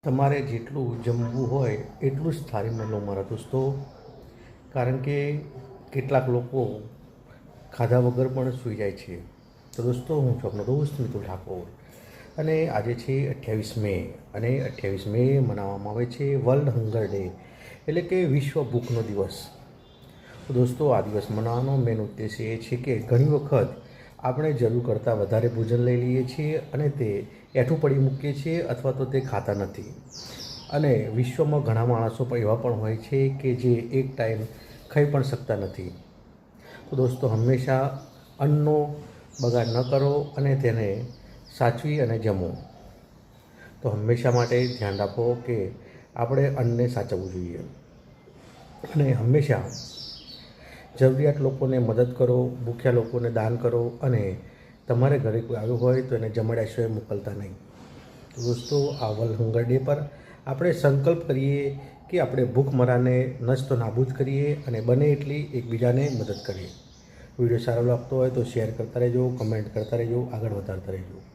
તમારે જેટલું જમવું હોય એટલું જ થાળીમાં લો મારા દોસ્તો. કારણ કે કેટલાક લોકો ખાધા વગર પણ સૂઈ જાય છે. તો દોસ્તો, હું છું આપનો દોસ્ત મિતુલ ઠાકોર અને આજે છે 28 મે અને 28 મે મનાવવામાં આવે છે વર્લ્ડ હંગર ડે, એટલે કે વિશ્વ ભૂખનો દિવસ. તો દોસ્તો, આ દિવસ મનાવવાનો મેન ઉદ્દેશ્ય એ છે કે ઘણી વખત આપણે જરૂર કરતાં વધારે ભોજન લઈ લઈએ છીએ અને તે એઠું પડી મૂકીએ છીએ અથવા તો તે ખાતા નથી. અને વિશ્વમાં ઘણા માણસો પણ એવા પણ હોય છે કે જે એક ટાઈમ ખાઈ પણ શકતા નથી. તો દોસ્તો, હંમેશા અન્નનો બગાડ ન કરો અને તેને સાચવી અને જમો. તો હંમેશા માટે ધ્યાન રાખો કે આપણે અન્નને સાચવવું જોઈએ અને હંમેશા જરૂરિયાત લોકોને મદદ કરો, ભૂખ્યા લોકોને દાન કરો અને તમારે ઘરે કોઈ આવ્યું હોય તો એને જમાડ્યા સિવાય મોકલતા નહીં. તો દોસ્તો, આ વર્લ્ડ હંગર ડે પર આપણે સંકલ્પ કરીએ કે આપણે ભૂખમરાને નષ્ટ નાબૂદ કરીએ અને બને એટલી એકબીજાને મદદ કરીએ. વિડીયો સારો લાગતો હોય તો શેર કરતા રહેજો, કમેન્ટ કરતા રહેજો, આગળ વધારતા રહેજો.